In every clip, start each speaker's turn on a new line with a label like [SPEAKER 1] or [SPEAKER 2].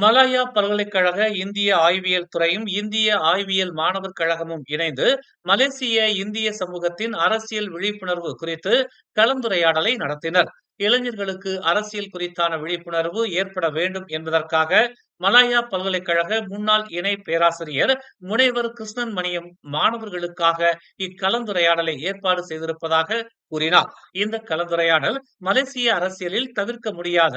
[SPEAKER 1] Malaya பல்கலைக்கழக இந்திய ஆய்வியல் துறையும், இந்திய ஆய்வியல் மாணவர் கழகமும் இணைந்து மலேசிய இந்திய சமூகத்தின் அரசியல் விழிப்புணர்வு குறித்து கலந்துரையாடலை நடத்தினர். இளைஞர்களுக்கு அரசியல் குறித்தான விழிப்புணர்வு ஏற்பட வேண்டும் என்பதற்காக மலாயா பல்கலைக்கழக முன்னாள் இணை பேராசிரியர் முனைவர் கிருஷ்ணன் மணியம் மாணவர்களுக்காக இக்கலந்துரையாடலை ஏற்பாடு செய்திருப்பதாக கூறினார். இந்த கலந்துரையாடல் மலேசிய அரசியலில் தவிர்க்க முடியாத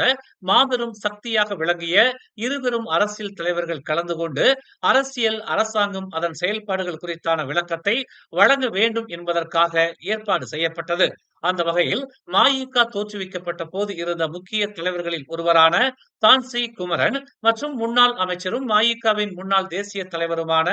[SPEAKER 1] மாபெரும் சக்தியாக விளங்கிய இருபெரும் அரசியல் தலைவர்கள் கலந்து கொண்டு அரசியல், அரசாங்கம், அதன் செயல்பாடுகள் குறித்தான விளக்கத்தை வழங்க வேண்டும் என்பதற்காக ஏற்பாடு செய்யப்பட்டது. அந்த வகையில் மஇகா தோற்றுவிக்கப்பட்ட போது இருந்த முக்கிய தலைவர்களில் ஒருவரான தான்ஸ்ரீ குமரன் மற்றும் முன்னாள் அமைச்சரும் மஇகாவின் முன்னாள் தேசிய தலைவருமான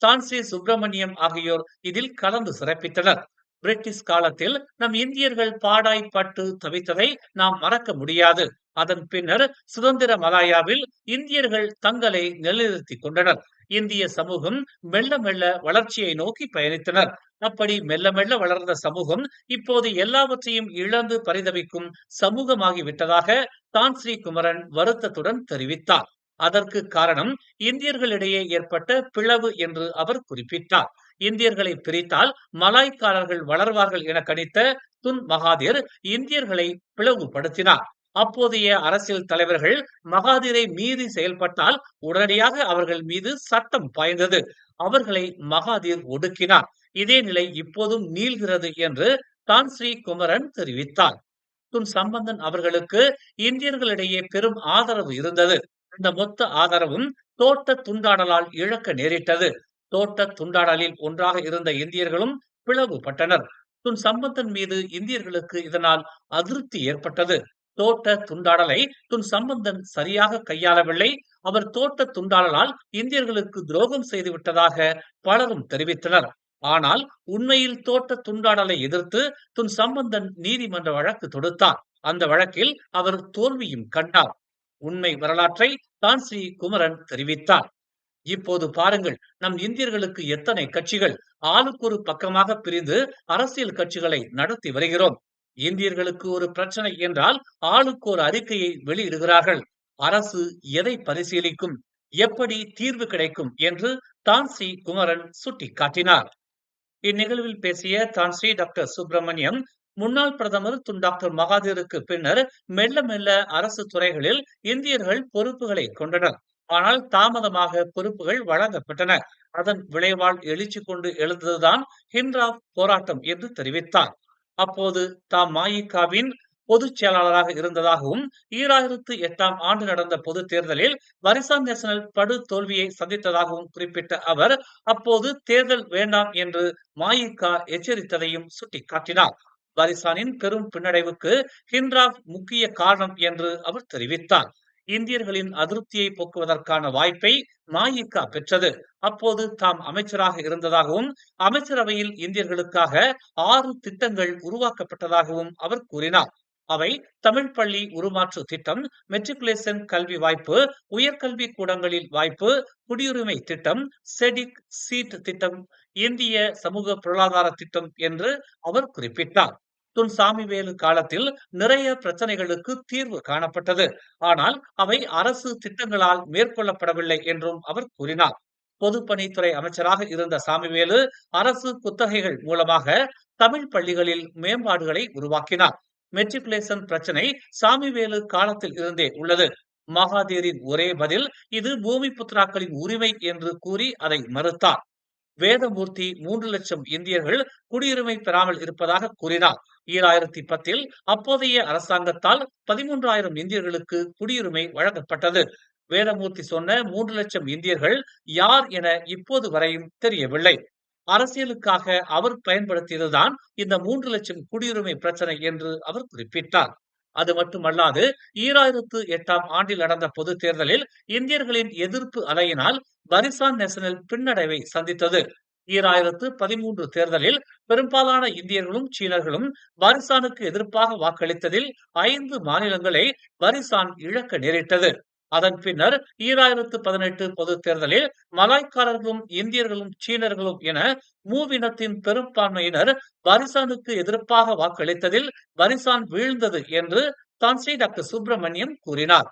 [SPEAKER 1] தான்ஸ்ரீ சுப்பிரமணியம் ஆகியோர் இதில் கலந்து சிறப்பித்தனர். பிரிட்டிஷ் காலத்தில் நம் இந்தியர்கள் பாடாய் பட்டு தவித்ததை நாம் மறக்க முடியாது. அதன் பின்னர் சுதந்திர மலாயாவில் இந்தியர்கள் தங்களை நிலைநிறுத்திக் கொண்டனர். இந்திய சமூகம் மெல்ல மெல்ல வளர்ச்சியை நோக்கி பயணித்தனர். அப்படி மெல்ல மெல்ல வளர்ந்த சமூகம் இப்போது எல்லாவற்றையும் இழந்து பரிதவிக்கும் சமூகமாகிவிட்டதாக தான்ஸ்ரீ குமரன் வருத்தத்துடன் தெரிவித்தார். அதற்கு காரணம் இந்தியர்களிடையே ஏற்பட்ட பிளவு என்று அவர் குறிப்பிட்டார். இந்தியர்களை பிரித்தால் மலாய்க்காரர்கள் வளர்வார்கள் என கணித்த துன் மகாதீர் இந்தியர்களை பிளவுபடுத்தினார். அப்போதைய அரசியல் தலைவர்கள் மகாதீரை மீறி செயல்பட்டால் உடனடியாக அவர்கள் மீது சட்டம் பாய்ந்தது. அவர்களை மகாதீர் ஒடுக்கினார். இதே நிலை இப்போதும் நீள்கிறது என்று தான்ஸ்ரீ குமரன் தெரிவித்தார். துன் சம்பந்தன் அவர்களுக்கு இந்தியர்களிடையே பெரும் ஆதரவு இருந்தது. இந்த மொத்த ஆதரவும் தோட்ட துண்டாடலால் இழக்க நேரிட்டது. தோட்ட துண்டாடலில் ஒன்றாக இருந்த இந்தியர்களும் பிளவுபட்டனர். துன் சம்பந்தன் மீது இந்தியர்களுக்கு இதனால் அதிருப்தி ஏற்பட்டது. தோட்ட துண்டாடலை துன் சம்பந்தன் சரியாக கையாளவில்லை. அவர் தோட்ட துண்டாடலால் இந்தியர்களுக்கு துரோகம் செய்து விட்டதாக பலரும் தெரிவித்தனர். ஆனால் உண்மையில் தோட்ட துண்டாடலை எதிர்த்து துன் சம்பந்தன் நீதிமன்ற வழக்கு தொடுத்தார். அந்த வழக்கில் அவர் தோல்வியும் கண்டார். உண்மை வரலாற்றை தான்ஸ்ரீ குமரன் தெரிவித்தார். இப்போது பாருங்கள், நம் இந்தியர்களுக்கு எத்தனை கட்சிகள், ஆளுக்கு ஒரு பக்கமாக பிரிந்து அரசியல் கட்சிகளை நடத்தி வருகிறோம். இந்தியர்களுக்கு ஒரு பிரச்சனை என்றால் ஆளுக்கு ஒரு அறிக்கையை வெளியிடுகிறார்கள். அரசு எதை பரிசீலிக்கும், எப்படி தீர்வு கிடைக்கும் என்று தான்ஸ்ரீ குமரன் சுட்டிக்காட்டினார். இந்நிகழ்வில் பேசிய தான்ஸ்ரீ டாக்டர் சுப்பிரமணியம், முன்னாள் பிரதமர் துன் டாக்டர் மகாதீருக்கு பின்னர் மெல்ல மெல்ல அரசு துறைகளில் இந்தியர்கள் பொறுப்புகளை கொண்டனர். ஆனால் தாமதமாக பொறுப்புகள் வழங்கப்பட்டன. அதன் விளைவால் எழுச்சி கொண்டு எழுந்ததுதான் ஹிண்ட்ராப் போராட்டம் என்று தெரிவித்தார். அப்போது தாம் மஇகாவின் பொதுச் செயலாளராக இருந்ததாகவும் 2008ஆம் ஆண்டு நடந்த பொது தேர்தலில் பரிசான் நேஷனல் படு தோல்வியை சந்தித்ததாகவும் குறிப்பிட்ட அவர், அப்போது தேர்தல் வேண்டாம் என்று மஇகா எச்சரித்ததையும் சுட்டிக்காட்டினார். பரிசானின் பெரும் பின்னடைவுக்கு ஹிண்ட்ராப் முக்கிய காரணம் என்று அவர் தெரிவித்தார். இந்தியர்களின் அதிருப்தியை போக்குவதற்கான வாய்ப்பை மஇகா பெற்றது. அப்போது தாம் அமைச்சராக இருந்ததாகவும் அமைச்சரவையில் இந்தியர்களுக்காக 6 திட்டங்கள் உருவாக்கப்பட்டதாகவும் அவர் கூறினார். அவை தமிழ் பள்ளி உருமாற்று திட்டம், மெட்ரிகுலேஷன் கல்வி வாய்ப்பு, உயர்கல்வி கூடங்களில் வாய்ப்பு, குடியுரிமை திட்டம், செடிக் சீட் திட்டம், இந்திய சமூக பொருளாதார திட்டம் என்று அவர் குறிப்பிட்டார். துன் சாமிவேலு காலத்தில் நிறைய பிரச்சனைகளுக்கு தீர்வு காணப்பட்டது. ஆனால் அவை அரசு திட்டங்களால் மேற்கொள்ளப்படவில்லை என்றும் அவர் கூறினார். பொதுப்பணித்துறை அமைச்சராக இருந்த சாமிவேலு அரசு குத்தகைகள் மூலமாக தமிழ் பள்ளிகளில் மேம்பாடுகளை உருவாக்கினார். மெட்ரிகுலேஷன் பிரச்சனை சாமிவேலு காலத்தில் இருந்தே உள்ளது. மகாதீரின் ஒரே பதில் இது பூமி புத்ராக்களின் உரிமை என்று கூறி அதை மறுத்தார். வேதமூர்த்தி 3 லட்சம் இந்தியர்கள் குடியுரிமை பெறாமல் இருப்பதாக கூறினார். 2010இல் அப்போதைய அரசாங்கத்தால் 13,000 இந்தியர்களுக்கு குடியுரிமை வழங்கப்பட்டது. வேதமூர்த்தி சொன்ன 3 லட்சம் இந்தியர்கள் யார் என இப்போது வரையும் தெரியவில்லை. அரசியலுக்காக அவர் பயன்படுத்தியதுதான் இந்த 3 லட்சம் குடியுரிமை பிரச்சனை என்று அவர் குறிப்பிட்டார். அது மட்டுமல்லாது 2008ஆம் ஆண்டில் நடந்த பொது தேர்தலில் இந்தியர்களின் எதிர்ப்பு அலையினால் பரிசான் நேஷனல் பின்னடைவை சந்தித்தது. 2013 தேர்தலில் பெரும்பாலான இந்தியர்களும் சீனர்களும் பரிசானுக்கு எதிர்ப்பாக வாக்களித்ததில் 5 மாநிலங்களை பரிசான் இழக்க நேரிட்டது. அதன் பின்னர் 2018 பொது தேர்தலில் மலாய்க்காரர்களும் இந்தியர்களும் சீனர்களும் என மூவினத்தின் பெரும்பான்மையினர் பரிசானுக்கு எதிர்ப்பாக வாக்களித்ததில் பரிசான் வீழ்ந்தது என்று தான்ஸ்ரீ டாக்டர் சுப்பிரமணியம் கூறினார்.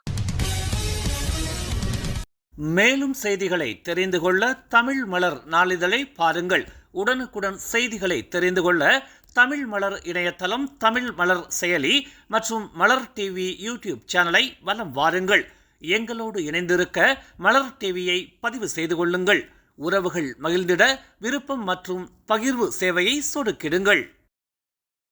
[SPEAKER 1] மேலும் செய்திகளை தெரிந்து கொள்ள தமிழ் மலர் நாளிதழை பாருங்கள். உடனுக்குடன் செய்திகளை தெரிந்து கொள்ள தமிழ் மலர் இணையதளம், தமிழ் மலர் செயலி மற்றும் மலர் டிவி யூடியூப் சேனலை வலம் வாருங்கள். எங்களோடு இணைந்திருக்க மலர் டிவியை பதிவு செய்து கொள்ளுங்கள். உறவுகள் மகிழ்ந்திட விருப்பம் மற்றும் பகிர்வு சேவையை சொடுக்கிடுங்கள்.